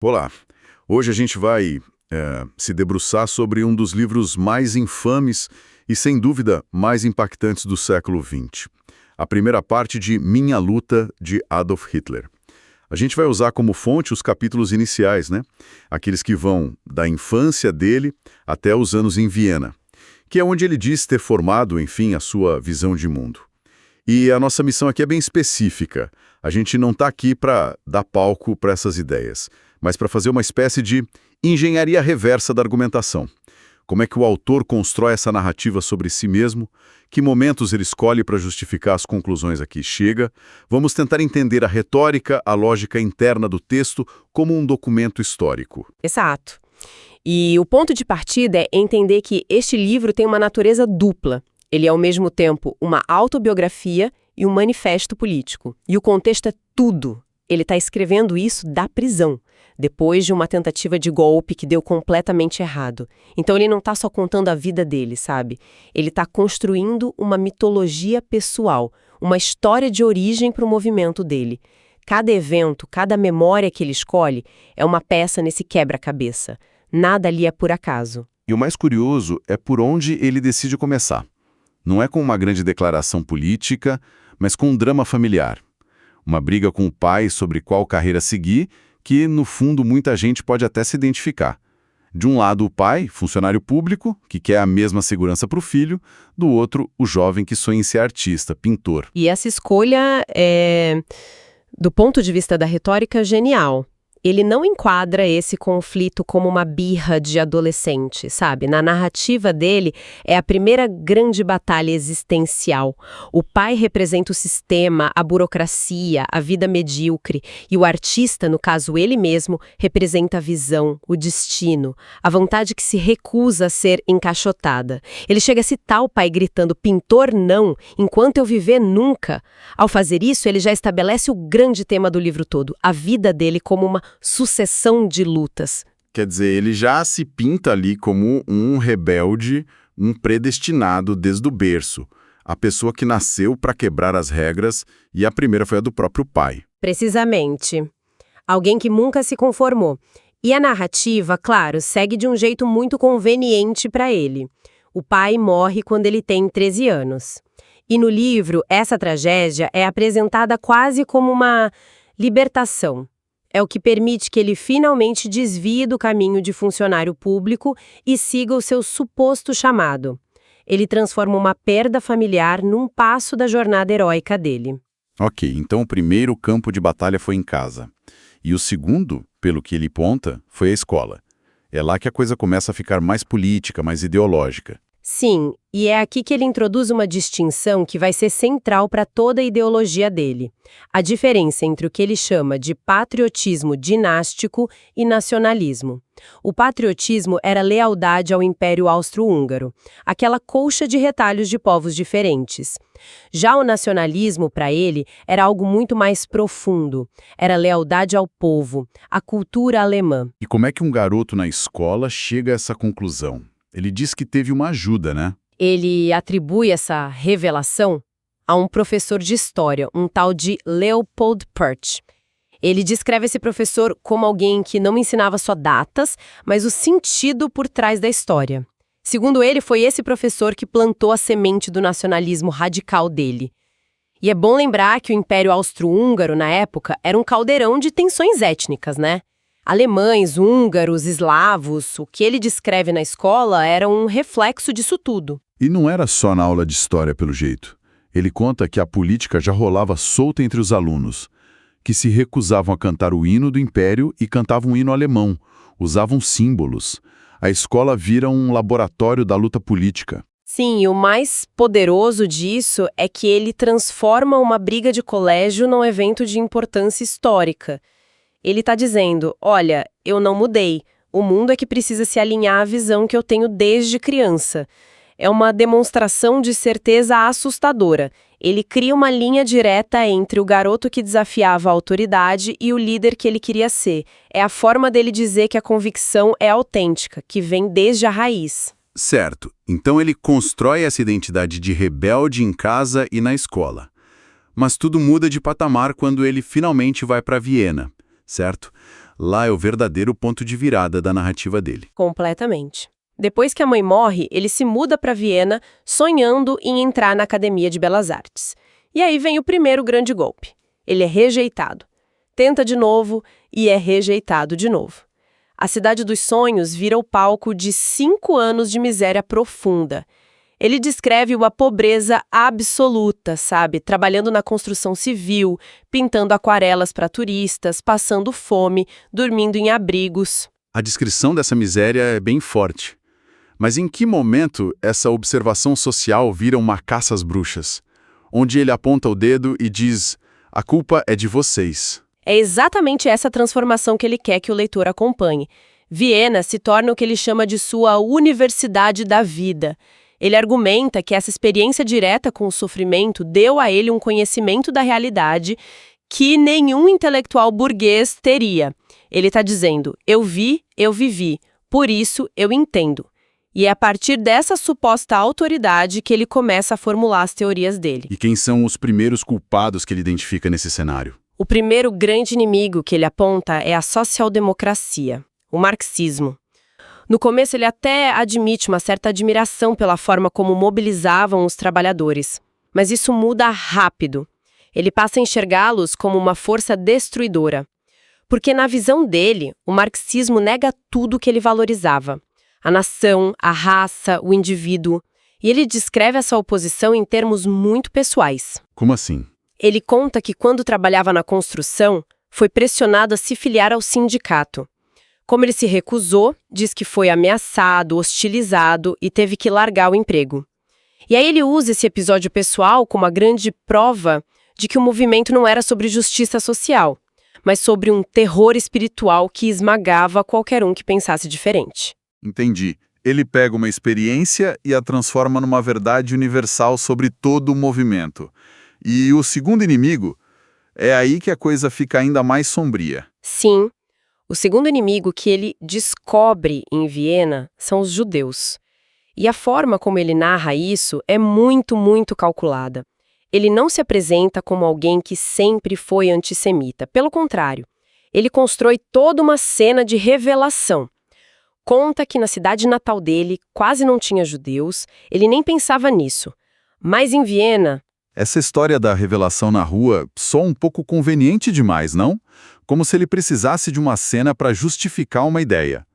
Olá, hoje a gente vai se debruçar sobre um dos livros mais infames e, sem dúvida, mais impactantes do século XX. A primeira parte de Minha Luta, de Adolf Hitler. A gente vai usar como fonte os capítulos iniciais, né? Aqueles que vão da infância dele até os anos em Viena, que é onde ele diz ter formado, enfim, a sua visão de mundo. E a nossa missão aqui é bem específica. A gente não está aqui para dar palco para essas ideias, mas para fazer uma espécie de engenharia reversa da argumentação. Como é que o autor constrói essa narrativa sobre si mesmo? Que momentos ele escolhe para justificar as conclusões a que chega? Vamos tentar entender a retórica, a lógica interna do texto como um documento histórico. Exato. E o ponto de partida é entender que este livro tem uma natureza dupla. Ele é, ao mesmo tempo, uma autobiografia e um manifesto político. E o contexto é tudo. Ele está escrevendo isso da prisão, depois de uma tentativa de golpe que deu completamente errado. Então ele não está só contando a vida dele, sabe? Ele está construindo uma mitologia pessoal, uma história de origem para o movimento dele. Cada evento, cada memória que ele escolhe é uma peça nesse quebra-cabeça. Nada ali é por acaso. E o mais curioso é por onde ele decide começar. Não é com uma grande declaração política, mas com um drama familiar. Uma briga com o pai sobre qual carreira seguir, que, no fundo, muita gente pode até se identificar. De um lado, o pai, funcionário público, que quer a mesma segurança para o filho, do outro, o jovem que sonha em ser artista, pintor. E essa escolha é, do ponto de vista da retórica, genial. Ele não enquadra esse conflito como uma birra de adolescente, sabe? Na narrativa dele, é a primeira grande batalha existencial. O pai representa o sistema, a burocracia, a vida medíocre. E o artista, no caso ele mesmo, representa a visão, o destino, a vontade que se recusa a ser encaixotada. Ele chega a citar o pai gritando, pintor não, enquanto eu viver nunca. Ao fazer isso, ele já estabelece o grande tema do livro todo, a vida dele como uma sucessão de lutas. Quer dizer, ele já se pinta ali como um rebelde, um predestinado desde o berço. A pessoa que nasceu para quebrar as regras, e a primeira foi a do próprio pai. Precisamente. Alguém que nunca se conformou. E a narrativa, claro, segue de um jeito muito conveniente para ele. O pai morre quando ele tem 13 anos. E no livro, essa tragédia é apresentada quase como uma libertação. É o que permite que ele finalmente desvie do caminho de funcionário público e siga o seu suposto chamado. Ele transforma uma perda familiar num passo da jornada heróica dele. Ok, então o primeiro campo de batalha foi em casa. E o segundo, pelo que ele aponta, foi a escola. É lá que a coisa começa a ficar mais política, mais ideológica. Sim, e é aqui que ele introduz uma distinção que vai ser central para toda a ideologia dele. A diferença entre o que ele chama de patriotismo dinástico e nacionalismo. O patriotismo era lealdade ao Império Austro-Húngaro, aquela colcha de retalhos de povos diferentes. Já o nacionalismo, para ele, era algo muito mais profundo. Era lealdade ao povo, à cultura alemã. E como é que um garoto na escola chega a essa conclusão? Ele diz que teve uma ajuda, né? Ele atribui essa revelação a um professor de história, um tal de Leopold Pertsch. Ele descreve esse professor como alguém que não ensinava só datas, mas o sentido por trás da história. Segundo ele, foi esse professor que plantou a semente do nacionalismo radical dele. E é bom lembrar que o Império Austro-Húngaro, na época, era um caldeirão de tensões étnicas, né? Alemães, húngaros, eslavos, o que ele descreve na escola era um reflexo disso tudo. E não era só na aula de história, pelo jeito. Ele conta que a política já rolava solta entre os alunos, que se recusavam a cantar o hino do Império e cantavam um hino alemão, usavam símbolos. A escola vira um laboratório da luta política. Sim, e o mais poderoso disso é que ele transforma uma briga de colégio num evento de importância histórica. Ele está dizendo, olha, eu não mudei, o mundo é que precisa se alinhar à visão que eu tenho desde criança. É uma demonstração de certeza assustadora. Ele cria uma linha direta entre o garoto que desafiava a autoridade e o líder que ele queria ser. É a forma dele dizer que a convicção é autêntica, que vem desde a raiz. Certo. Então ele constrói essa identidade de rebelde em casa e na escola. Mas tudo muda de patamar quando ele finalmente vai para Viena, certo? Lá é o verdadeiro ponto de virada da narrativa dele. Completamente. Depois que a mãe morre, ele se muda para Viena, sonhando em entrar na Academia de Belas Artes. E aí vem o primeiro grande golpe. Ele é rejeitado. Tenta de novo e é rejeitado de novo. A Cidade dos Sonhos vira o palco de 5 anos de miséria profunda. Ele descreve uma pobreza absoluta, sabe? Trabalhando na construção civil, pintando aquarelas para turistas, passando fome, dormindo em abrigos. A descrição dessa miséria é bem forte. Mas em que momento essa observação social vira uma caça às bruxas? Onde ele aponta o dedo e diz: a culpa é de vocês. É exatamente essa transformação que ele quer que o leitor acompanhe. Viena se torna o que ele chama de sua universidade da vida. Ele argumenta que essa experiência direta com o sofrimento deu a ele um conhecimento da realidade que nenhum intelectual burguês teria. Ele está dizendo: eu vi, eu vivi, por isso eu entendo. E é a partir dessa suposta autoridade que ele começa a formular as teorias dele. E quem são os primeiros culpados que ele identifica nesse cenário? O primeiro grande inimigo que ele aponta é a social-democracia, o marxismo. No começo, ele até admite uma certa admiração pela forma como mobilizavam os trabalhadores. Mas isso muda rápido. Ele passa a enxergá-los como uma força destruidora. Porque, na visão dele, o marxismo nega tudo que ele valorizava. A nação, a raça, o indivíduo. E ele descreve essa oposição em termos muito pessoais. Como assim? Ele conta que, quando trabalhava na construção, foi pressionado a se filiar ao sindicato. Como ele se recusou, diz que foi ameaçado, hostilizado e teve que largar o emprego. E aí ele usa esse episódio pessoal como uma grande prova de que o movimento não era sobre justiça social, mas sobre um terror espiritual que esmagava qualquer um que pensasse diferente. Entendi. Ele pega uma experiência e a transforma numa verdade universal sobre todo o movimento. E o segundo inimigo, é aí que a coisa fica ainda mais sombria. Sim. O segundo inimigo que ele descobre em Viena são os judeus. E a forma como ele narra isso é muito, muito calculada. Ele não se apresenta como alguém que sempre foi antissemita. Pelo contrário, ele constrói toda uma cena de revelação. Conta que na cidade natal dele quase não tinha judeus, ele nem pensava nisso. Mas em Viena... Essa história da revelação na rua soa um pouco conveniente demais, não? Como se ele precisasse de uma cena para justificar uma ideia.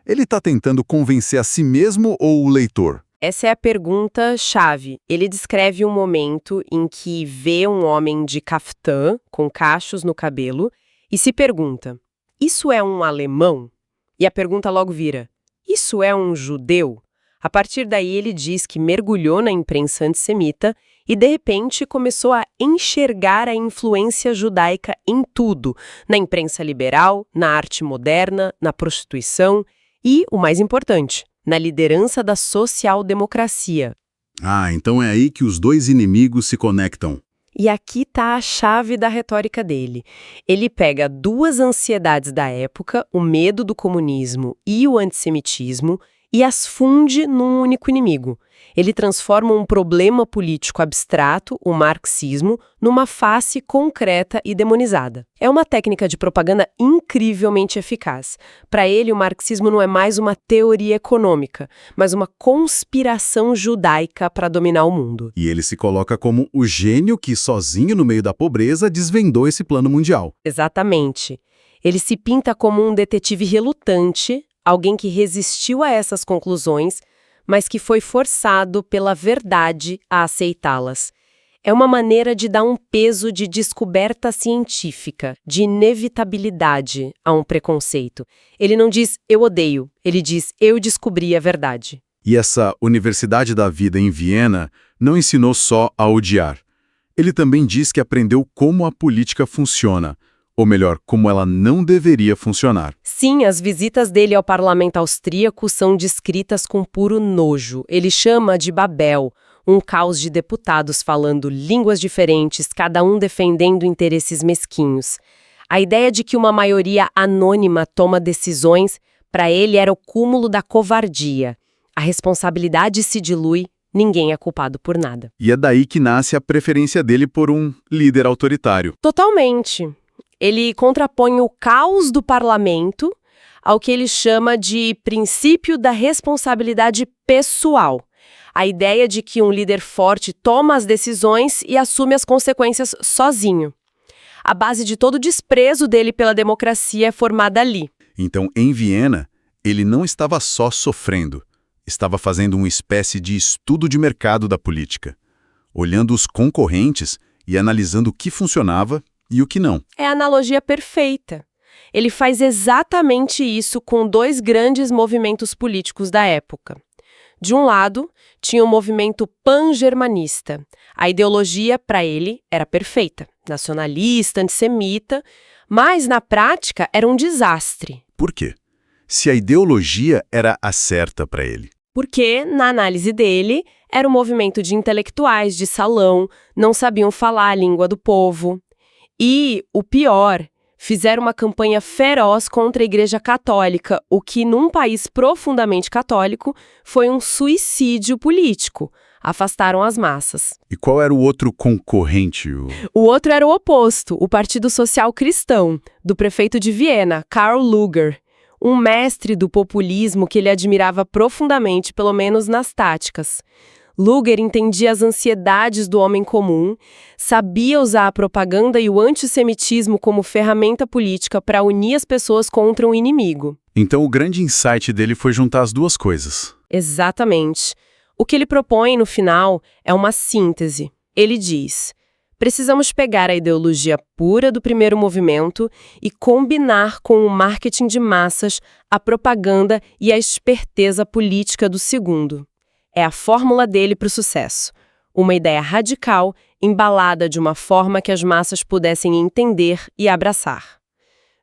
Ele está tentando convencer a si mesmo ou o leitor? Essa é a pergunta-chave. Ele descreve um momento em que vê um homem de caftã, com cachos no cabelo, e se pergunta: isso é um alemão? E a pergunta logo vira: isso é um judeu? A partir daí ele diz que mergulhou na imprensa antissemita e, de repente, começou a enxergar a influência judaica em tudo, na imprensa liberal, na arte moderna, na prostituição e, o mais importante, na liderança da social-democracia. Ah, então é aí que os dois inimigos se conectam. E aqui está a chave da retórica dele. Ele pega duas ansiedades da época, o medo do comunismo e o antissemitismo, e as funde num único inimigo. Ele transforma um problema político abstrato, o marxismo, numa face concreta e demonizada. É uma técnica de propaganda incrivelmente eficaz. Para ele, o marxismo não é mais uma teoria econômica, mas uma conspiração judaica para dominar o mundo. E ele se coloca como o gênio que, sozinho no meio da pobreza, desvendou esse plano mundial. Exatamente. Ele se pinta como um detetive relutante, alguém que resistiu a essas conclusões, mas que foi forçado pela verdade a aceitá-las. É uma maneira de dar um peso de descoberta científica, de inevitabilidade a um preconceito. Ele não diz, eu odeio, ele diz, eu descobri a verdade. E essa Universidade da Vida em Viena não ensinou só a odiar. Ele também diz que aprendeu como a política funciona, ou melhor, como ela não deveria funcionar. Sim, as visitas dele ao parlamento austríaco são descritas com puro nojo. Ele chama de Babel, um caos de deputados falando línguas diferentes, cada um defendendo interesses mesquinhos. A ideia de que uma maioria anônima toma decisões, para ele era o cúmulo da covardia. A responsabilidade se dilui, ninguém é culpado por nada. E é daí que nasce a preferência dele por um líder autoritário. Totalmente. Ele contrapõe o caos do parlamento ao que ele chama de princípio da responsabilidade pessoal. A ideia de que um líder forte toma as decisões e assume as consequências sozinho. A base de todo o desprezo dele pela democracia é formada ali. Então, em Viena, ele não estava só sofrendo, estava fazendo uma espécie de estudo de mercado da política, olhando os concorrentes e analisando o que funcionava e o que não. É a analogia perfeita. Ele faz exatamente isso com dois grandes movimentos políticos da época. De um lado, tinha o movimento pan-germanista. A ideologia, para ele, era perfeita, nacionalista, antissemita, mas, na prática, era um desastre. Por quê? Se a ideologia era a certa para ele. Porque, na análise dele, era um movimento de intelectuais de salão, não sabiam falar a língua do povo. E, o pior, fizeram uma campanha feroz contra a Igreja Católica, o que, num país profundamente católico, foi um suicídio político. Afastaram as massas. E qual era o outro concorrente? O outro era o oposto, o Partido Social Cristão, do prefeito de Viena, Karl Lueger, um mestre do populismo que ele admirava profundamente, pelo menos nas táticas. Lueger entendia as ansiedades do homem comum, sabia usar a propaganda e o antissemitismo como ferramenta política para unir as pessoas contra um inimigo. Então o grande insight dele foi juntar as duas coisas. Exatamente. O que ele propõe, no final, é uma síntese. Ele diz: precisamos pegar a ideologia pura do primeiro movimento e combinar com o marketing de massas, a propaganda e a esperteza política do segundo. É a fórmula dele para o sucesso. Uma ideia radical, embalada de uma forma que as massas pudessem entender e abraçar.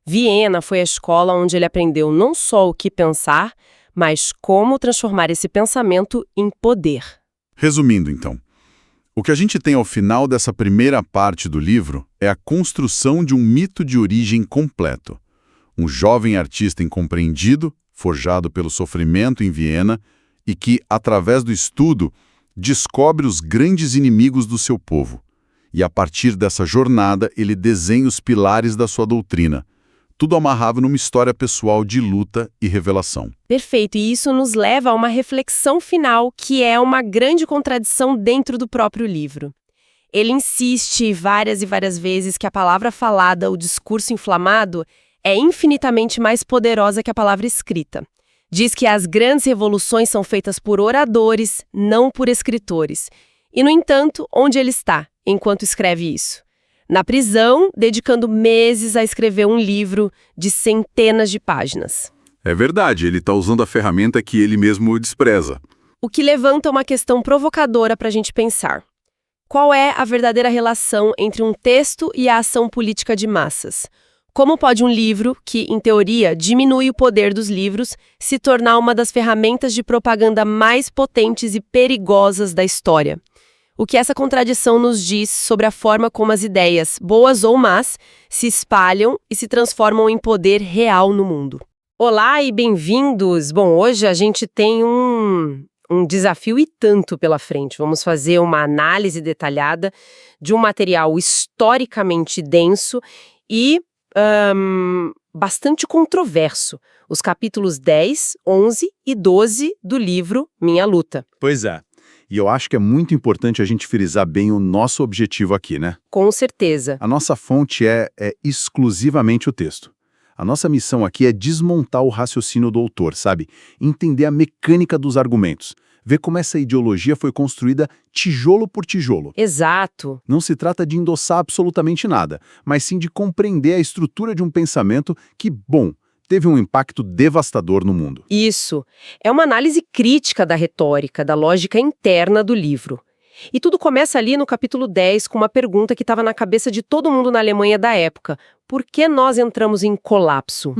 Viena foi a escola onde ele aprendeu não só o que pensar, mas como transformar esse pensamento em poder. Resumindo, então, o que a gente tem ao final dessa primeira parte do livro é a construção de um mito de origem completo. Um jovem artista incompreendido, forjado pelo sofrimento em Viena, e que, através do estudo, descobre os grandes inimigos do seu povo. E, a partir dessa jornada, ele desenha os pilares da sua doutrina. Tudo amarrado numa história pessoal de luta e revelação. Perfeito, e isso nos leva a uma reflexão final, que é uma grande contradição dentro do próprio livro. Ele insiste várias e várias vezes que a palavra falada, o discurso inflamado, é infinitamente mais poderosa que a palavra escrita. Diz que as grandes revoluções são feitas por oradores, não por escritores. E, no entanto, onde ele está, enquanto escreve isso? Na prisão, dedicando meses a escrever um livro de centenas de páginas. É verdade, ele está usando a ferramenta que ele mesmo despreza. O que levanta uma questão provocadora para a gente pensar. Qual é a verdadeira relação entre um texto e a ação política de massas? Como pode um livro, que, em teoria, diminui o poder dos livros, se tornar uma das ferramentas de propaganda mais potentes e perigosas da história? O que essa contradição nos diz sobre a forma como as ideias, boas ou más, se espalham e se transformam em poder real no mundo? Olá e bem-vindos! Bom, hoje a gente tem um desafio e tanto pela frente. Vamos fazer uma análise detalhada de um material historicamente denso e bastante controverso. Os capítulos 10, 11 e 12 do livro Minha Luta. Pois é. E eu acho que é muito importante a gente frisar bem o nosso objetivo aqui, né? Com certeza. A nossa fonte é exclusivamente o texto. A nossa missão aqui é desmontar o raciocínio do autor, sabe? Entender a mecânica dos argumentos. Ver como essa ideologia foi construída tijolo por tijolo. Exato. Não se trata de endossar absolutamente nada, mas sim de compreender a estrutura de um pensamento que, bom, teve um impacto devastador no mundo. Isso. É uma análise crítica da retórica, da lógica interna do livro. E tudo começa ali no capítulo 10 com uma pergunta que estava na cabeça de todo mundo na Alemanha da época. Por que nós entramos em colapso?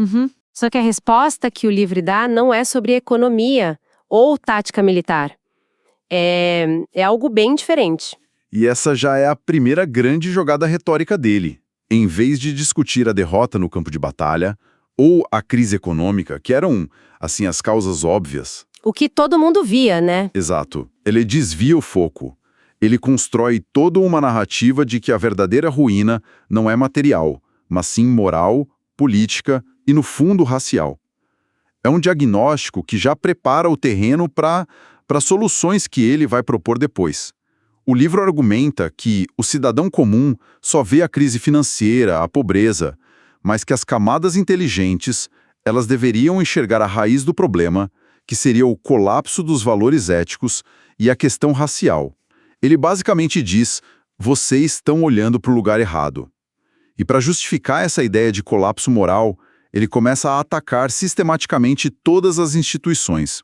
Só que a resposta que o livro dá não é sobre economia ou tática militar. É algo bem diferente. E essa já é a primeira grande jogada retórica dele. Em vez de discutir a derrota no campo de batalha ou a crise econômica, que eram, assim, as causas óbvias. O que todo mundo via, né? Exato. Ele desvia o foco. Ele constrói toda uma narrativa de que a verdadeira ruína não é material, mas sim moral, política e, no fundo, racial. É um diagnóstico que já prepara o terreno para soluções que ele vai propor depois. O livro argumenta que o cidadão comum só vê a crise financeira, a pobreza, mas que as camadas inteligentes, elas deveriam enxergar a raiz do problema, que seria o colapso dos valores éticos e a questão racial. Ele basicamente diz: vocês estão olhando para o lugar errado. E para justificar essa ideia de colapso moral, ele começa a atacar sistematicamente todas as instituições.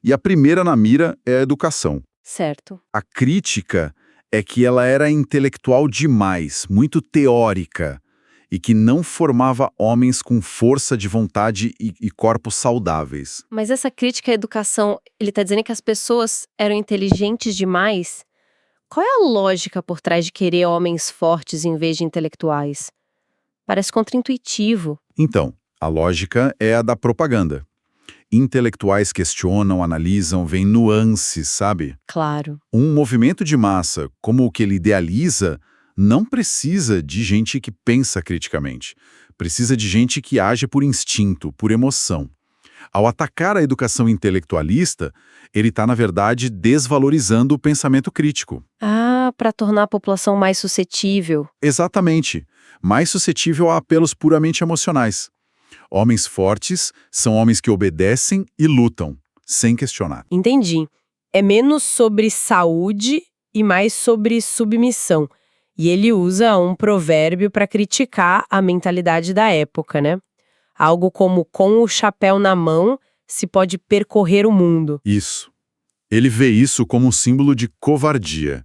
E a primeira na mira é a educação. Certo. A crítica é que ela era intelectual demais, muito teórica, e que não formava homens com força de vontade e corpos saudáveis. Mas essa crítica à educação, ele está dizendo que as pessoas eram inteligentes demais? Qual é a lógica por trás de querer homens fortes em vez de intelectuais? Parece contraintuitivo. Então, a lógica é a da propaganda. Intelectuais questionam, analisam, veem nuances, sabe? Claro. Um movimento de massa, como o que ele idealiza, não precisa de gente que pensa criticamente. Precisa de gente que age por instinto, por emoção. Ao atacar a educação intelectualista, ele está, na verdade, desvalorizando o pensamento crítico. Ah, para tornar a população mais suscetível. Exatamente. Mais suscetível a apelos puramente emocionais. Homens fortes são homens que obedecem e lutam, sem questionar. Entendi. É menos sobre saúde e mais sobre submissão. E ele usa um provérbio para criticar a mentalidade da época, né? Algo como: com o chapéu na mão se pode percorrer o mundo. Isso. Ele vê isso como um símbolo de covardia,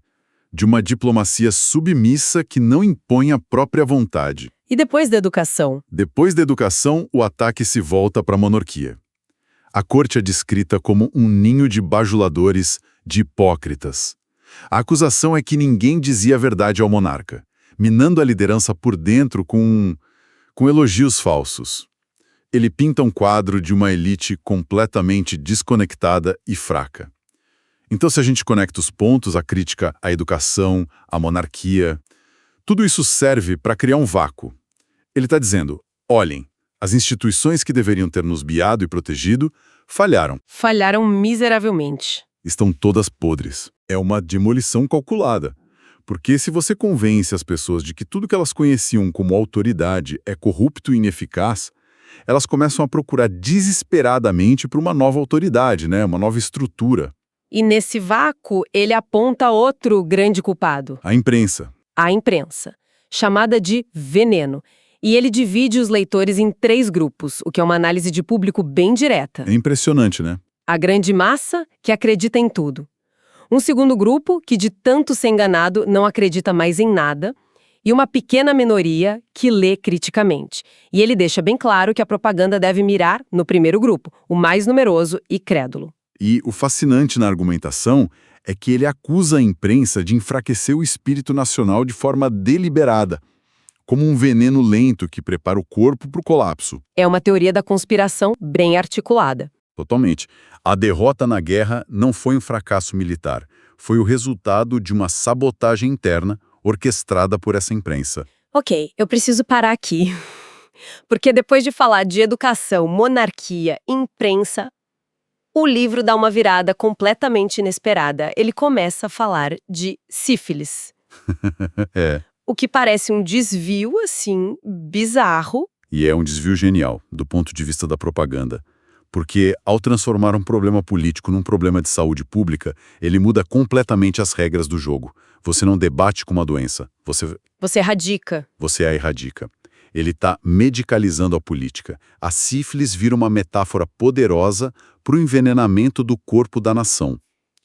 de uma diplomacia submissa que não impõe a própria vontade. E depois da educação? Depois da educação, o ataque se volta para a monarquia. A corte é descrita como um ninho de bajuladores, de hipócritas. A acusação é que ninguém dizia a verdade ao monarca, minando a liderança por dentro com elogios falsos. Ele pinta um quadro de uma elite completamente desconectada e fraca. Então, se a gente conecta os pontos, a crítica à educação, à monarquia, tudo isso serve para criar um vácuo. Ele está dizendo: olhem, as instituições que deveriam ter nos guiado e protegido falharam. Falharam miseravelmente. Estão todas podres. É uma demolição calculada. Porque se você convence as pessoas de que tudo que elas conheciam como autoridade é corrupto e ineficaz, elas começam a procurar desesperadamente por uma nova autoridade, né? Uma nova estrutura. E nesse vácuo, ele aponta outro grande culpado. A imprensa. A imprensa, chamada de veneno. E ele divide os leitores em 3 grupos, o que é uma análise de público bem direta. É impressionante, né? A grande massa, que acredita em tudo. Um segundo grupo, que de tanto ser enganado não acredita mais em nada. E uma pequena minoria que lê criticamente. E ele deixa bem claro que a propaganda deve mirar no primeiro grupo, o mais numeroso e crédulo. E o fascinante na argumentação é que ele acusa a imprensa de enfraquecer o espírito nacional de forma deliberada, como um veneno lento que prepara o corpo para o colapso. É uma teoria da conspiração bem articulada. Totalmente. A derrota na guerra não foi um fracasso militar, foi o resultado de uma sabotagem interna orquestrada por essa imprensa. Ok, eu preciso parar aqui. Porque depois de falar de educação, monarquia, imprensa, o livro dá uma virada completamente inesperada. Ele começa a falar de sífilis. É. O que parece um desvio, assim, bizarro. E é um desvio genial, do ponto de vista da propaganda. Porque, ao transformar um problema político num problema de saúde pública, ele muda completamente as regras do jogo. Você não debate com uma doença, Você erradica. você a erradica. Ele está medicalizando a política. A sífilis vira uma metáfora poderosa para o envenenamento do corpo da nação.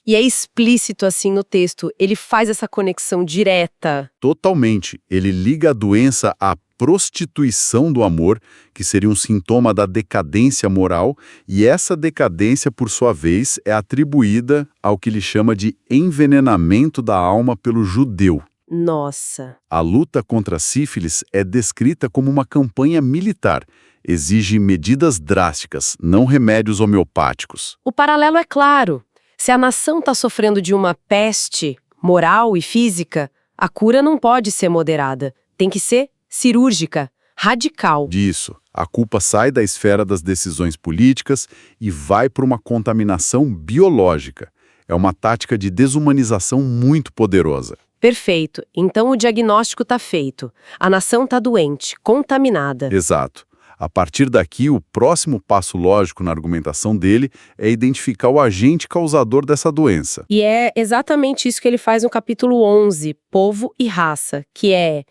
E é explícito assim no texto, ele faz essa conexão direta. Totalmente. Ele liga a doença à prostituição do amor, que seria um sintoma da decadência moral, e essa decadência, por sua vez, é atribuída ao que ele chama de envenenamento da alma pelo judeu. Nossa. A luta contra a sífilis é descrita como uma campanha militar. Exige medidas drásticas, não remédios homeopáticos. O paralelo é claro. Se a nação está sofrendo de uma peste moral e física, a cura não pode ser moderada. Tem que ser cirúrgica, radical. Disso. A culpa sai da esfera das decisões políticas e vai para uma contaminação biológica. É uma tática de desumanização muito poderosa. Perfeito. Então o diagnóstico está feito. A nação está doente, contaminada. Exato. A partir daqui, o próximo passo lógico na argumentação dele é identificar o agente causador dessa doença. E é exatamente isso que ele faz no capítulo 11, Povo e Raça, que é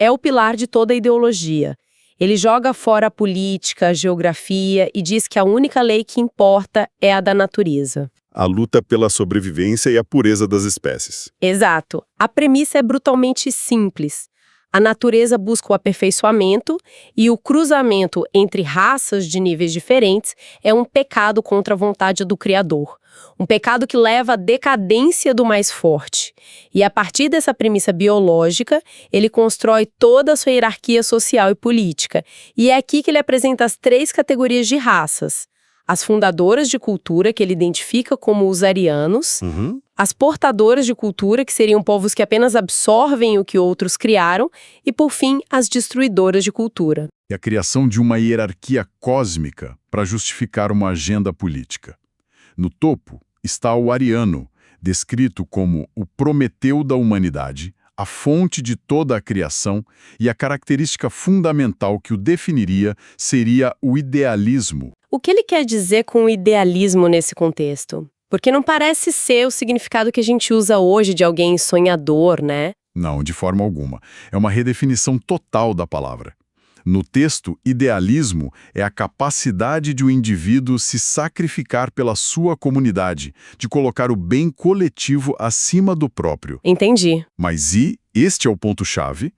o pilar de toda a ideologia. Ele joga fora a política, a geografia e diz que a única lei que importa é a da natureza. A luta pela sobrevivência e a pureza das espécies. Exato. A premissa é brutalmente simples. A natureza busca o aperfeiçoamento e o cruzamento entre raças de níveis diferentes é um pecado contra a vontade do Criador. Um pecado que leva à decadência do mais forte. E a partir dessa premissa biológica, ele constrói toda a sua hierarquia social e política. E é aqui que ele apresenta as 3 categorias de raças. As fundadoras de cultura, que ele identifica como os arianos, as portadoras de cultura, que seriam povos que apenas absorvem o que outros criaram, e, por fim, as destruidoras de cultura. E a criação de uma hierarquia cósmica para justificar uma agenda política. No topo está o ariano, descrito como o Prometeu da humanidade, a fonte de toda a criação, e a característica fundamental que o definiria seria o idealismo. O que ele quer dizer com o idealismo nesse contexto? Porque não parece ser o significado que a gente usa hoje de alguém sonhador, né? Não, de forma alguma. É uma redefinição total da palavra. No texto, idealismo é a capacidade de um indivíduo se sacrificar pela sua comunidade, de colocar o bem coletivo acima do próprio. Entendi. Mas este é o ponto-chave,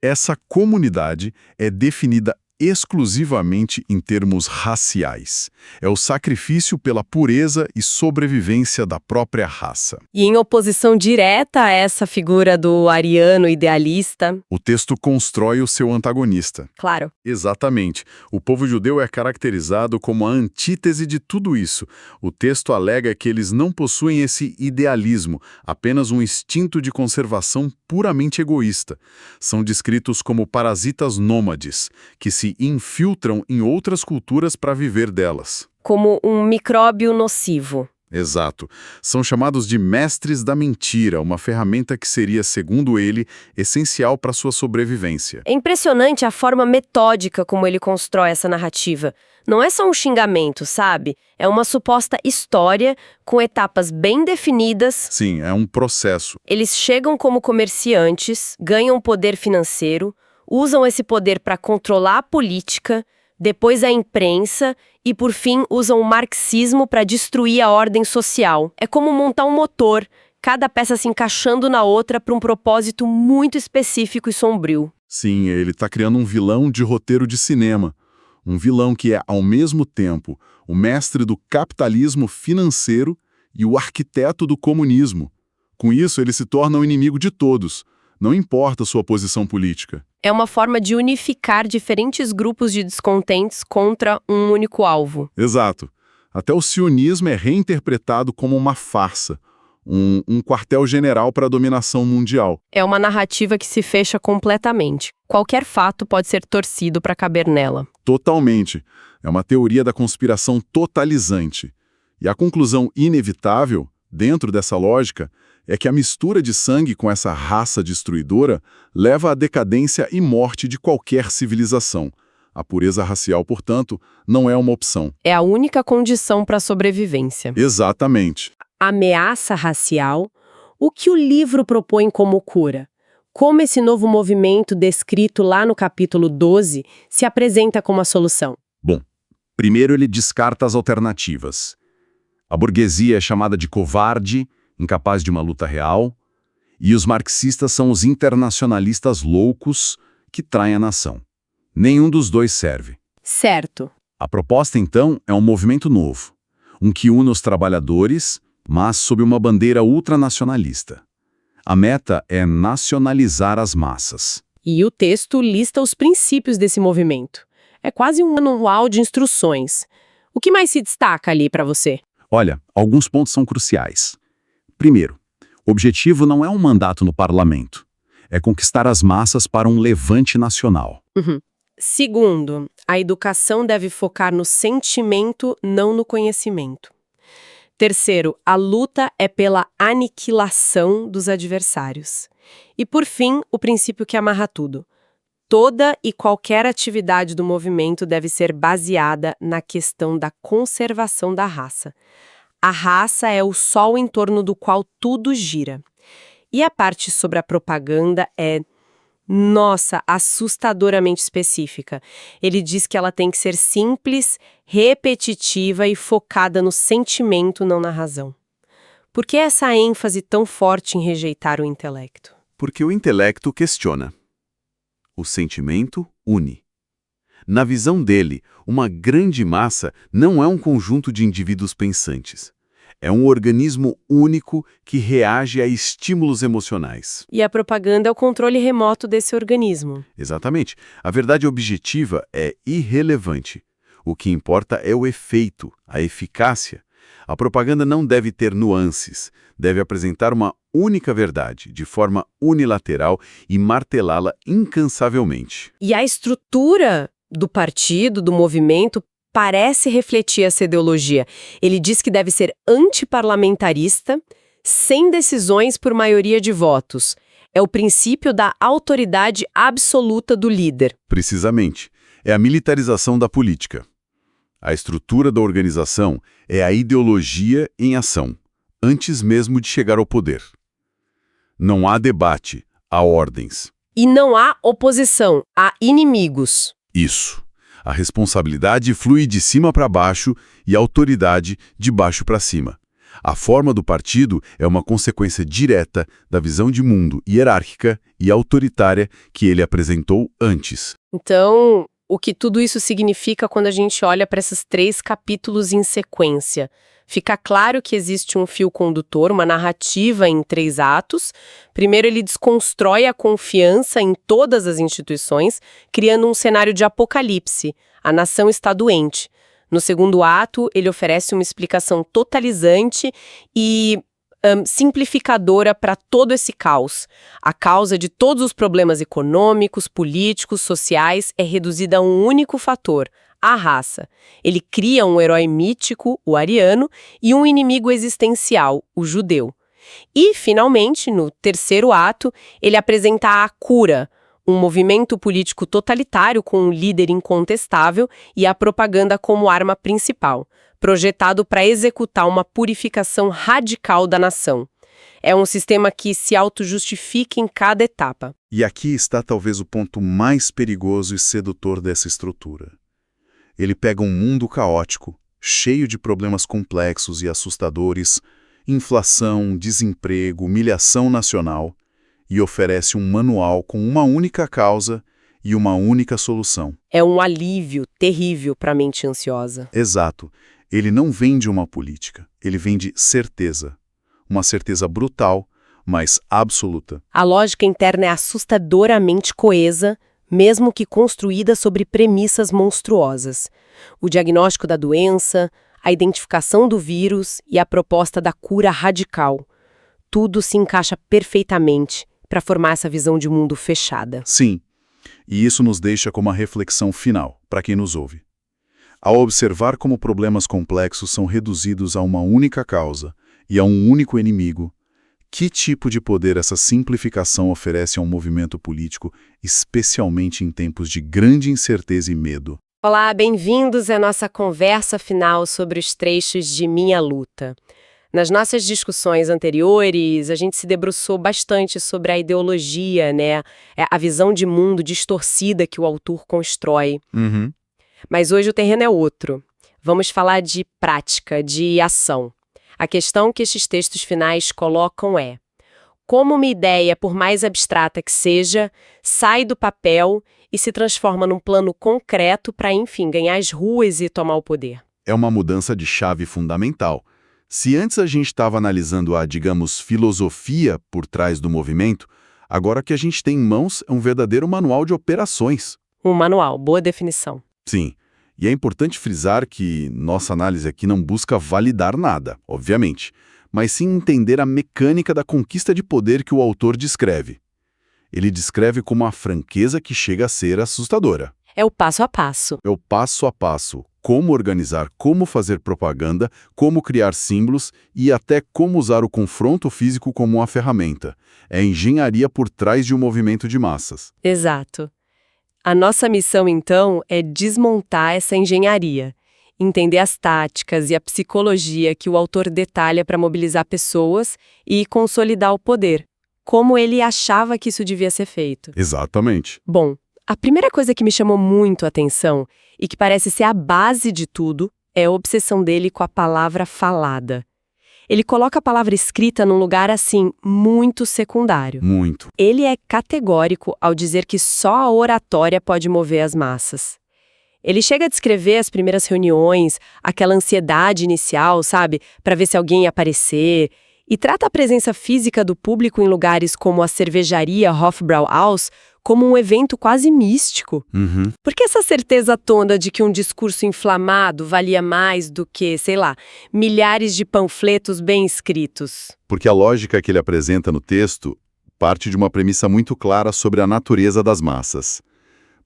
essa comunidade é definida exclusivamente em termos raciais. É o sacrifício pela pureza e sobrevivência da própria raça. E em oposição direta a essa figura do ariano idealista... O texto constrói o seu antagonista. Claro. Exatamente. O povo judeu é caracterizado como a antítese de tudo isso. O texto alega que eles não possuem esse idealismo, apenas um instinto de conservação puramente egoísta. São descritos como parasitas nômades, que se infiltram em outras culturas para viver delas. Como um micróbio nocivo. Exato. São chamados de mestres da mentira, uma ferramenta que seria, segundo ele, essencial para sua sobrevivência. É impressionante a forma metódica como ele constrói essa narrativa. Não é só um xingamento, sabe? É uma suposta história com etapas bem definidas. Sim, é um processo. Eles chegam como comerciantes, ganham poder financeiro, usam esse poder para controlar a política, depois a imprensa e, por fim, usam o marxismo para destruir a ordem social. É como montar um motor, cada peça se encaixando na outra para um propósito muito específico e sombrio. Sim, ele está criando um vilão de roteiro de cinema. Um vilão que é, ao mesmo tempo, o mestre do capitalismo financeiro e o arquiteto do comunismo. Com isso, ele se torna o inimigo de todos, não importa sua posição política. É uma forma de unificar diferentes grupos de descontentes contra um único alvo. Exato. Até o sionismo é reinterpretado como uma farsa, um quartel-general para a dominação mundial. É uma narrativa que se fecha completamente. Qualquer fato pode ser torcido para caber nela. Totalmente. É uma teoria da conspiração totalizante. E a conclusão inevitável, dentro dessa lógica, é que a mistura de sangue com essa raça destruidora leva à decadência e morte de qualquer civilização. A pureza racial, portanto, não é uma opção. É a única condição para a sobrevivência. Exatamente. Ameaça racial, o que o livro propõe como cura? Como esse novo movimento descrito lá no capítulo 12 se apresenta como a solução? Bom, primeiro ele descarta as alternativas. A burguesia é chamada de covarde, incapaz de uma luta real, e os marxistas são os internacionalistas loucos que traem a nação. Nenhum dos dois serve. Certo. A proposta, então, é um movimento novo, um que une os trabalhadores, mas sob uma bandeira ultranacionalista. A meta é nacionalizar as massas. E o texto lista os princípios desse movimento. É quase um manual de instruções. O que mais se destaca ali para você? Olha, alguns pontos são cruciais. Primeiro, o objetivo não é um mandato no parlamento. é conquistar as massas para um levante nacional. Segundo, a educação deve focar no sentimento, não no conhecimento. Terceiro, a luta é pela aniquilação dos adversários. E, por fim, o princípio que amarra tudo. Toda e qualquer atividade do movimento deve ser baseada na questão da conservação da raça. A raça é o sol em torno do qual tudo gira. E a parte sobre a propaganda é, nossa, assustadoramente específica. Ele diz que ela tem que ser simples, repetitiva e focada no sentimento, não na razão. Por que essa ênfase tão forte em rejeitar o intelecto? Porque o intelecto questiona. O sentimento une. Na visão dele, uma grande massa não é um conjunto de indivíduos pensantes. É um organismo único que reage a estímulos emocionais. E a propaganda é o controle remoto desse organismo. Exatamente. A verdade objetiva é irrelevante. O que importa é o efeito, a eficácia. A propaganda não deve ter nuances, deve apresentar uma única verdade, de forma unilateral e martelá-la incansavelmente. E a estrutura do partido, do movimento, parece refletir essa ideologia. Ele diz que deve ser antiparlamentarista, sem decisões por maioria de votos. É o princípio da autoridade absoluta do líder. Precisamente. É a militarização da política. A estrutura da organização é a ideologia em ação, antes mesmo de chegar ao poder. Não há debate, há ordens. E não há oposição, há inimigos. Isso. A responsabilidade flui de cima para baixo e a autoridade de baixo para cima. A forma do partido é uma consequência direta da visão de mundo hierárquica e autoritária que ele apresentou antes. Então, o que tudo isso significa quando a gente olha para esses 3 capítulos em sequência? Fica claro que existe um fio condutor, uma narrativa em 3 atos. Primeiro, ele desconstrói a confiança em todas as instituições, criando um cenário de apocalipse. A nação está doente. No segundo ato, ele oferece uma explicação totalizante e simplificadora para todo esse caos. A causa de todos os problemas econômicos, políticos, sociais é reduzida a um único fator: a raça. Ele cria um herói mítico, o ariano, e um inimigo existencial, o judeu. E, finalmente, no terceiro ato, ele apresenta a cura, um movimento político totalitário com um líder incontestável e a propaganda como arma principal, projetado para executar uma purificação radical da nação. É um sistema que se auto-justifica em cada etapa. E aqui está talvez o ponto mais perigoso e sedutor dessa estrutura. Ele pega um mundo caótico, cheio de problemas complexos e assustadores, inflação, desemprego, humilhação nacional, e oferece um manual com uma única causa e uma única solução. É um alívio terrível para a mente ansiosa. Exato. Ele não vende uma política, ele vende certeza. Uma certeza brutal, mas absoluta. A lógica interna é assustadoramente coesa, mesmo que construída sobre premissas monstruosas. O diagnóstico da doença, a identificação do vírus e a proposta da cura radical. Tudo se encaixa perfeitamente para formar essa visão de mundo fechada. Sim, e isso nos deixa com uma reflexão final, para quem nos ouve. Ao observar como problemas complexos são reduzidos a uma única causa e a um único inimigo, que tipo de poder essa simplificação oferece a um movimento político, especialmente em tempos de grande incerteza e medo? Olá, bem-vindos à nossa conversa final sobre os trechos de Minha Luta. Nas nossas discussões anteriores, a gente se debruçou bastante sobre a ideologia, né? A visão de mundo distorcida que o autor constrói. Mas hoje o terreno é outro. Vamos falar de prática, de ação. A questão que esses textos finais colocam é: como uma ideia, por mais abstrata que seja, sai do papel e se transforma num plano concreto para, enfim, ganhar as ruas e tomar o poder? É uma mudança de chave fundamental. Se antes a gente estava analisando a, digamos, filosofia por trás do movimento, agora o que a gente tem em mãos é um verdadeiro manual de operações. Um manual, boa definição. Sim, e é importante frisar que nossa análise aqui não busca validar nada, obviamente, mas sim entender a mecânica da conquista de poder que o autor descreve. Ele descreve com uma franqueza que chega a ser assustadora. É o passo a passo. É o passo a passo. Como organizar, como fazer propaganda, como criar símbolos e até como usar o confronto físico como uma ferramenta. É a engenharia por trás de um movimento de massas. Exato. A nossa missão, então, é desmontar essa engenharia, entender as táticas e a psicologia que o autor detalha para mobilizar pessoas e consolidar o poder, como ele achava que isso devia ser feito. Exatamente. Bom, a primeira coisa que me chamou muito a atenção e que parece ser a base de tudo é a obsessão dele com a palavra falada. Ele coloca a palavra escrita num lugar, assim, muito secundário. Muito. Ele é categórico ao dizer que só a oratória pode mover as massas. Ele chega a descrever as primeiras reuniões, aquela ansiedade inicial, sabe, para ver se alguém ia aparecer, e trata a presença física do público em lugares como a cervejaria Hofbrauhaus como um evento quase místico. Uhum. Por que essa certeza toda de que um discurso inflamado valia mais do que, sei lá, milhares de panfletos bem escritos? Porque a lógica que ele apresenta no texto parte de uma premissa muito clara sobre a natureza das massas.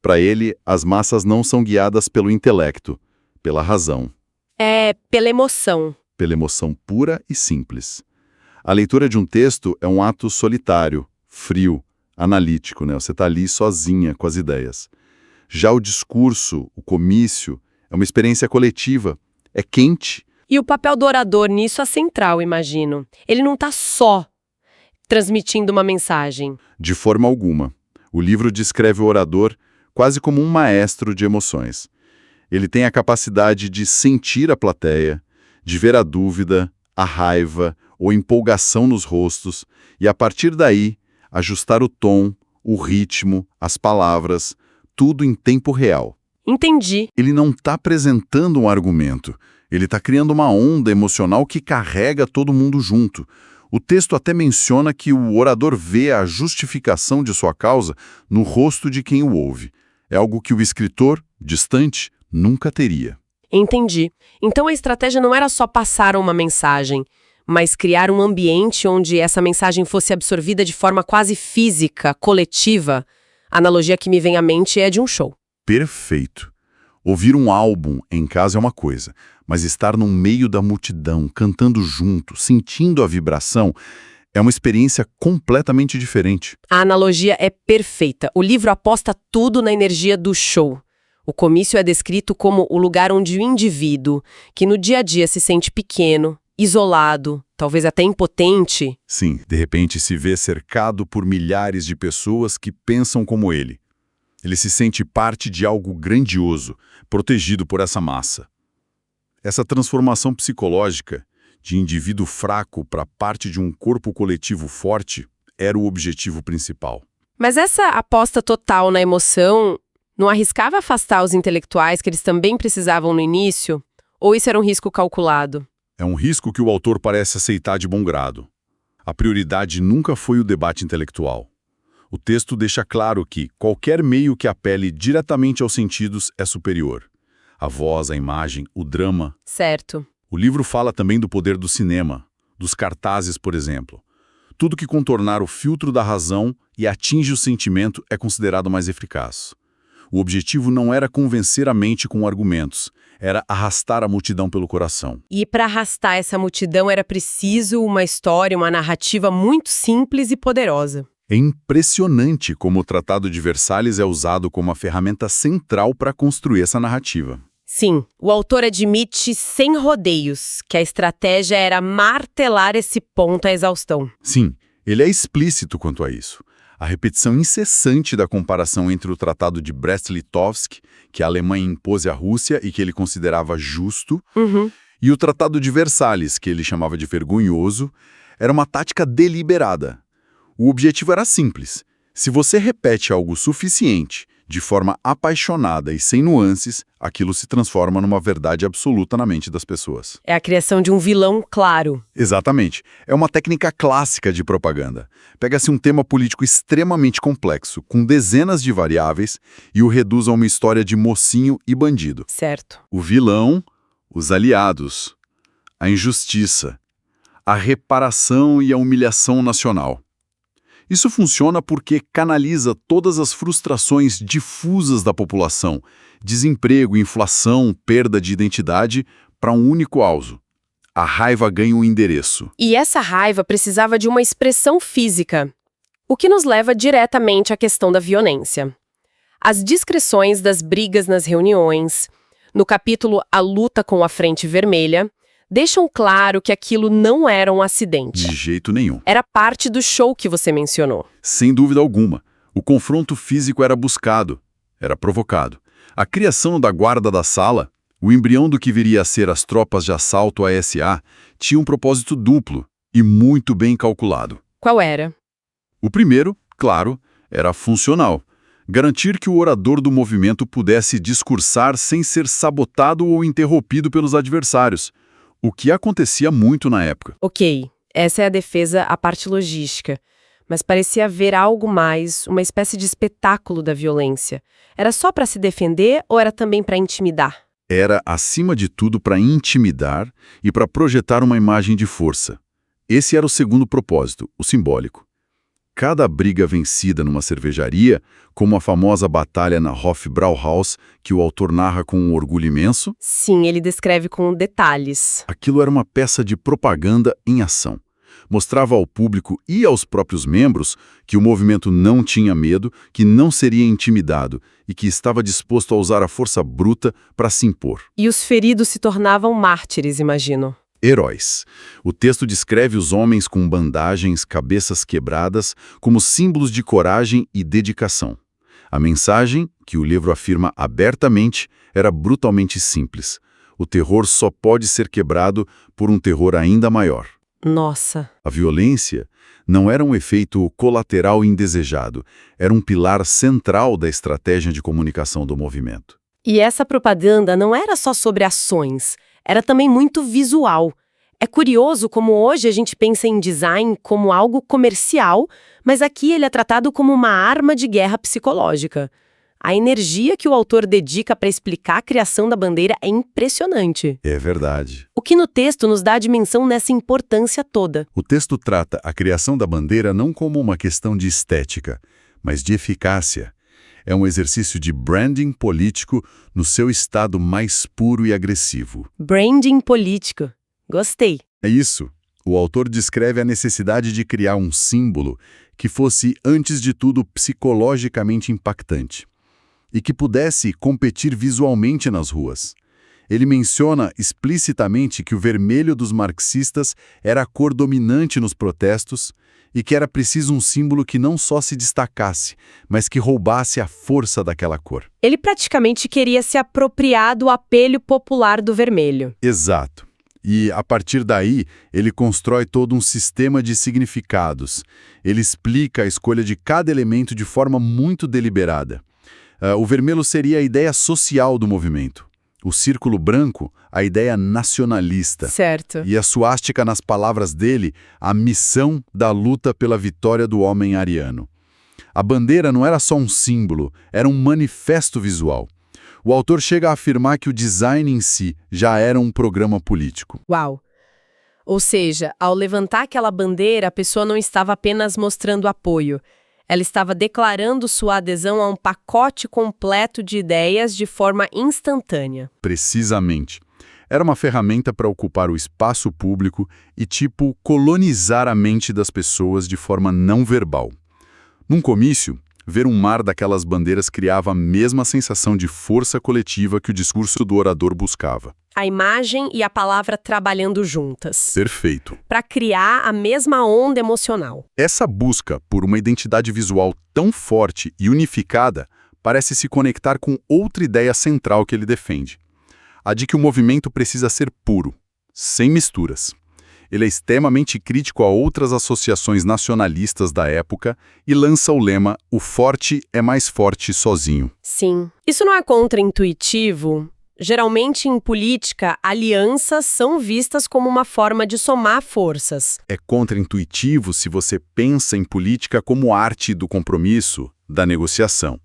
Para ele, as massas não são guiadas pelo intelecto, pela razão. É pela emoção. Pela emoção pura e simples. A leitura de um texto é um ato solitário, frio, analítico, né? Você está ali sozinha com as ideias. Já o discurso, o comício, é uma experiência coletiva, é quente. E o papel do orador nisso é central, imagino. Ele não está só transmitindo uma mensagem. De forma alguma. O livro descreve o orador quase como um maestro de emoções. Ele tem a capacidade de sentir a plateia, de ver a dúvida, a raiva ou empolgação nos rostos e, a partir daí, ajustar o tom, o ritmo, as palavras, tudo em tempo real. Entendi. Ele não está apresentando um argumento, ele está criando uma onda emocional que carrega todo mundo junto. O texto até menciona que o orador vê a justificação de sua causa no rosto de quem o ouve. É algo que o escritor, distante, nunca teria. Entendi. Então a estratégia não era só passar uma mensagem, mas criar um ambiente onde essa mensagem fosse absorvida de forma quase física, coletiva. A analogia que me vem à mente é de um show. Perfeito. Ouvir um álbum em casa é uma coisa, mas estar no meio da multidão, cantando junto, sentindo a vibração, é uma experiência completamente diferente. A analogia é perfeita. O livro aposta tudo na energia do show. O comício é descrito como o lugar onde o indivíduo, que no dia a dia se sente pequeno, isolado, talvez até impotente. Sim, de repente se vê cercado por milhares de pessoas que pensam como ele. Ele se sente parte de algo grandioso, protegido por essa massa. Essa transformação psicológica, de indivíduo fraco para parte de um corpo coletivo forte, era o objetivo principal. Mas essa aposta total na emoção não arriscava afastar os intelectuais que eles também precisavam no início? Ou isso era um risco calculado? É um risco que o autor parece aceitar de bom grado. A prioridade nunca foi o debate intelectual. O texto deixa claro que qualquer meio que apele diretamente aos sentidos é superior. A voz, a imagem, o drama. Certo. O livro fala também do poder do cinema, dos cartazes, por exemplo. Tudo que contornar o filtro da razão e atinge o sentimento é considerado mais eficaz. O objetivo não era convencer a mente com argumentos, era arrastar a multidão pelo coração. E para arrastar essa multidão era preciso uma história, uma narrativa muito simples e poderosa. É impressionante como o Tratado de Versalhes é usado como a ferramenta central para construir essa narrativa. Sim, o autor admite sem rodeios que a estratégia era martelar esse ponto à exaustão. Sim, ele é explícito quanto a isso. A repetição incessante da comparação entre o Tratado de Brest-Litovsk, que a Alemanha impôs à Rússia e que ele considerava justo, e o Tratado de Versalhes, que ele chamava de vergonhoso, era uma tática deliberada. O objetivo era simples. Se você repete algo suficiente, de forma apaixonada e sem nuances, aquilo se transforma numa verdade absoluta na mente das pessoas. É a criação de um vilão claro. Exatamente. É uma técnica clássica de propaganda. Pega-se um tema político extremamente complexo, com dezenas de variáveis, e o reduz a uma história de mocinho e bandido. Certo. O vilão, os aliados, a injustiça, a reparação e a humilhação nacional. Isso funciona porque canaliza todas as frustrações difusas da população, desemprego, inflação, perda de identidade, para um único alvo. A raiva ganha um endereço. E essa raiva precisava de uma expressão física, o que nos leva diretamente à questão da violência. As descrições das brigas nas reuniões, no capítulo A Luta com a Frente Vermelha, deixam claro que aquilo não era um acidente. De jeito nenhum. Era parte do show que você mencionou. Sem dúvida alguma. O confronto físico era buscado, era provocado. A criação da guarda da sala, o embrião do que viria a ser as tropas de assalto à SA, tinha um propósito duplo e muito bem calculado. Qual era? O primeiro, claro, era funcional. Garantir que o orador do movimento pudesse discursar sem ser sabotado ou interrompido pelos adversários, o que acontecia muito na época. Ok, essa é a defesa, a parte logística. Mas parecia haver algo mais, uma espécie de espetáculo da violência. Era só para se defender ou era também para intimidar? Era, acima de tudo, para intimidar e para projetar uma imagem de força. Esse era o segundo propósito, o simbólico. Cada briga vencida numa cervejaria, como a famosa batalha na Hofbrauhaus, que o autor narra com um orgulho imenso, Sim, ele descreve com detalhes. aquilo era uma peça de propaganda em ação. Mostrava ao público e aos próprios membros que o movimento não tinha medo, que não seria intimidado e que estava disposto a usar a força bruta para se impor. E os feridos se tornavam mártires, imagino. Heróis. O texto descreve os homens com bandagens, cabeças quebradas, como símbolos de coragem e dedicação. A mensagem, que o livro afirma abertamente, era brutalmente simples. O terror só pode ser quebrado por um terror ainda maior. Nossa. A violência não era um efeito colateral indesejado, era um pilar central da estratégia de comunicação do movimento. E essa propaganda não era só sobre ações, era também muito visual. É curioso como hoje a gente pensa em design como algo comercial, mas aqui ele é tratado como uma arma de guerra psicológica. A energia que o autor dedica para explicar a criação da bandeira é impressionante. É verdade. O que no texto nos dá a dimensão nessa importância toda. O texto trata a criação da bandeira não como uma questão de estética, mas de eficácia. É um exercício de branding político no seu estado mais puro e agressivo. Branding político. Gostei. É isso. O autor descreve a necessidade de criar um símbolo que fosse, antes de tudo, psicologicamente impactante e que pudesse competir visualmente nas ruas. Ele menciona explicitamente que o vermelho dos marxistas era a cor dominante nos protestos e que era preciso um símbolo que não só se destacasse, mas que roubasse a força daquela cor. Ele praticamente queria se apropriar do apelo popular do vermelho. Exato. E, a partir daí, ele constrói todo um sistema de significados. Ele explica a escolha de cada elemento de forma muito deliberada. O vermelho seria a ideia social do movimento. O círculo branco, a ideia nacionalista. Certo. E a suástica, nas palavras dele, a missão da luta pela vitória do homem ariano. A bandeira não era só um símbolo, era um manifesto visual. O autor chega a afirmar que o design em si já era um programa político. Uau! Ou seja, ao levantar aquela bandeira, a pessoa não estava apenas mostrando apoio. Ela estava declarando sua adesão a um pacote completo de ideias de forma instantânea. Precisamente. Era uma ferramenta para ocupar o espaço público e, colonizar a mente das pessoas de forma não verbal. Num comício, ver um mar daquelas bandeiras criava a mesma sensação de força coletiva que o discurso do orador buscava. A imagem e a palavra trabalhando juntas. Perfeito. Para criar a mesma onda emocional. Essa busca por uma identidade visual tão forte e unificada parece se conectar com outra ideia central que ele defende. A de que o movimento precisa ser puro, sem misturas. Ele é extremamente crítico a outras associações nacionalistas da época e lança o lema "O forte é mais forte sozinho". Sim. Isso não é contraintuitivo? Geralmente, em política, alianças são vistas como uma forma de somar forças. É contraintuitivo se você pensa em política como arte do compromisso, da negociação.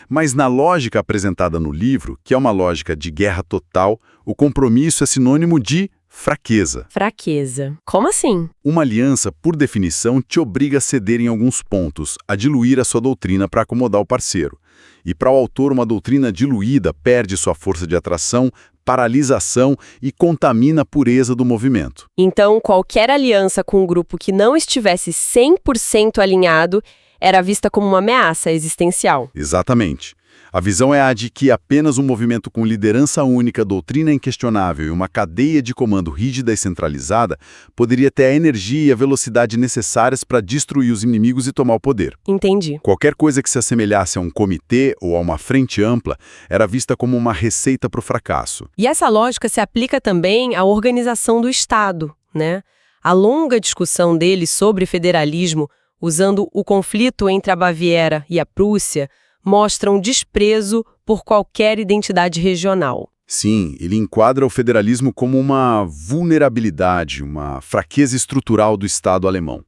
Mas na lógica apresentada no livro, que é uma lógica de guerra total, o compromisso é sinônimo de fraqueza. Fraqueza. Como assim? Uma aliança, por definição, te obriga a ceder em alguns pontos, a diluir a sua doutrina para acomodar o parceiro. E para o autor, uma doutrina diluída perde sua força de atração, paralisação e contamina a pureza do movimento. Então, qualquer aliança com um grupo que não estivesse 100% alinhado era vista como uma ameaça existencial. Exatamente. A visão é a de que apenas um movimento com liderança única, doutrina inquestionável e uma cadeia de comando rígida e centralizada poderia ter a energia e a velocidade necessárias para destruir os inimigos e tomar o poder. Entendi. Qualquer coisa que se assemelhasse a um comitê ou a uma frente ampla era vista como uma receita para o fracasso. E essa lógica se aplica também à organização do Estado, né? A longa discussão dele sobre federalismo, usando o conflito entre a Baviera e a Prússia, mostra um desprezo por qualquer identidade regional. Sim, ele enquadra o federalismo como uma vulnerabilidade, uma fraqueza estrutural do Estado alemão.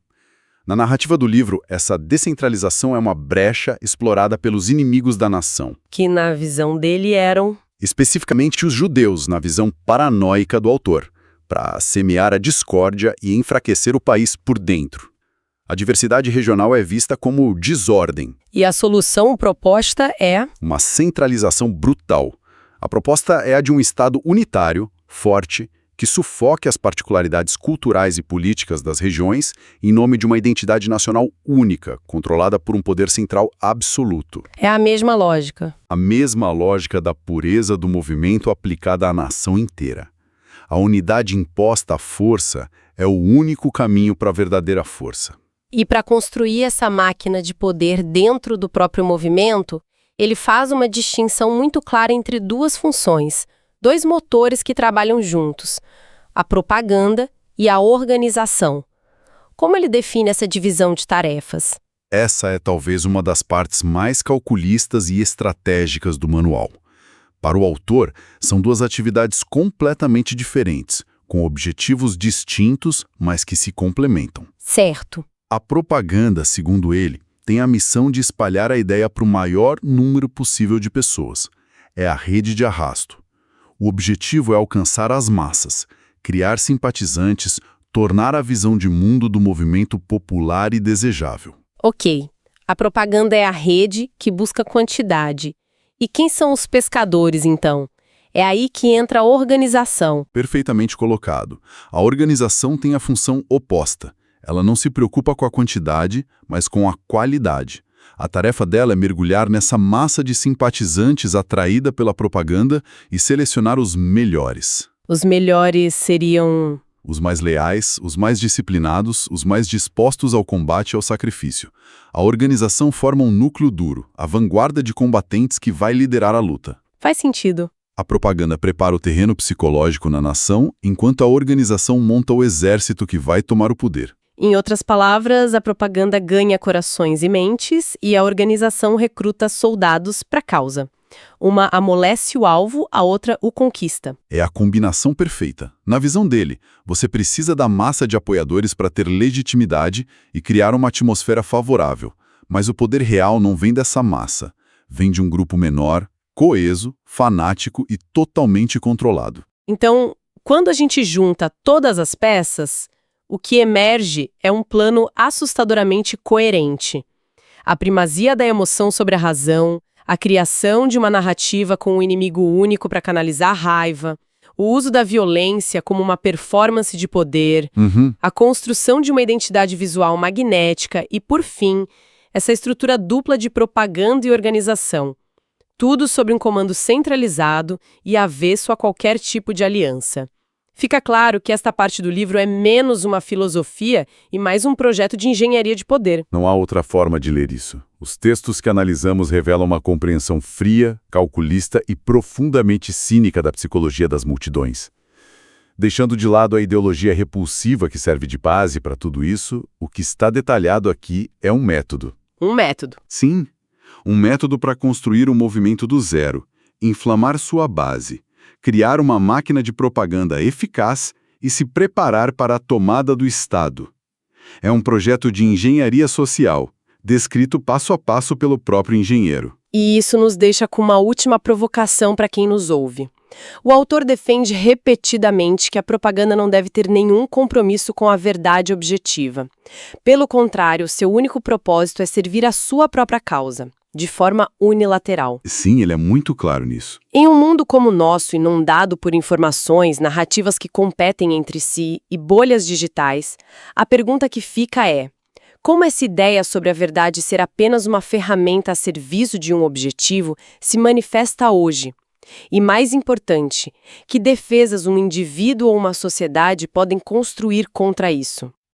Na narrativa do livro, essa descentralização é uma brecha explorada pelos inimigos da nação. Que, na visão dele, eram... Especificamente os judeus, na visão paranoica do autor, para semear a discórdia e enfraquecer o país por dentro. A diversidade regional é vista como desordem. E a solução proposta é... uma centralização brutal. A proposta é a de um Estado unitário, forte, que sufoque as particularidades culturais e políticas das regiões em nome de uma identidade nacional única, controlada por um poder central absoluto. É a mesma lógica. A mesma lógica da pureza do movimento aplicada à nação inteira. A unidade imposta à força é o único caminho para a verdadeira força. E para construir essa máquina de poder dentro do próprio movimento, ele faz uma distinção muito clara entre duas funções, dois motores que trabalham juntos, a propaganda e a organização. Como ele define essa divisão de tarefas? Essa é talvez uma das partes mais calculistas e estratégicas do manual. Para o autor, são duas atividades completamente diferentes, com objetivos distintos, mas que se complementam. Certo. A propaganda, segundo ele, tem a missão de espalhar a ideia para o maior número possível de pessoas. É a rede de arrasto. O objetivo é alcançar as massas, criar simpatizantes, tornar a visão de mundo do movimento popular e desejável. Ok. A propaganda é a rede que busca quantidade. E quem são os pescadores, então? É aí que entra a organização. Perfeitamente colocado. A organização tem a função oposta. Ela não se preocupa com a quantidade, mas com a qualidade. A tarefa dela é mergulhar nessa massa de simpatizantes atraída pela propaganda e selecionar os melhores. Os melhores seriam... Os mais leais, os mais disciplinados, os mais dispostos ao combate e ao sacrifício. A organização forma um núcleo duro, a vanguarda de combatentes que vai liderar a luta. Faz sentido. A propaganda prepara o terreno psicológico na nação, enquanto a organização monta o exército que vai tomar o poder. Em outras palavras, a propaganda ganha corações e mentes e a organização recruta soldados para a causa. Uma amolece o alvo, a outra o conquista. É a combinação perfeita. Na visão dele, você precisa da massa de apoiadores para ter legitimidade e criar uma atmosfera favorável. Mas o poder real não vem dessa massa. Vem de um grupo menor, coeso, fanático e totalmente controlado. Então, quando a gente junta todas as peças, o que emerge é um plano assustadoramente coerente. A primazia da emoção sobre a razão, a criação de uma narrativa com um inimigo único para canalizar a raiva, o uso da violência como uma performance de poder, a construção de uma identidade visual magnética e, por fim, essa estrutura dupla de propaganda e organização. Tudo sob um comando centralizado e avesso a qualquer tipo de aliança. Fica claro que esta parte do livro é menos uma filosofia e mais um projeto de engenharia de poder. Não há outra forma de ler isso. Os textos que analisamos revelam uma compreensão fria, calculista e profundamente cínica da psicologia das multidões. Deixando de lado a ideologia repulsiva que serve de base para tudo isso, o que está detalhado aqui é um método. Um método. Sim, um método para construir um movimento do zero, inflamar sua base, criar uma máquina de propaganda eficaz e se preparar para a tomada do Estado. É um projeto de engenharia social, descrito passo a passo pelo próprio engenheiro. E isso nos deixa com uma última provocação para quem nos ouve. O autor defende repetidamente que a propaganda não deve ter nenhum compromisso com a verdade objetiva. Pelo contrário, seu único propósito é servir a sua própria causa, de forma unilateral. Sim, ele é muito claro nisso. Em um mundo como o nosso, inundado por informações, narrativas que competem entre si e bolhas digitais, a pergunta que fica é: como essa ideia sobre a verdade ser apenas uma ferramenta a serviço de um objetivo se manifesta hoje? E mais importante, que defesas um indivíduo ou uma sociedade podem construir contra isso?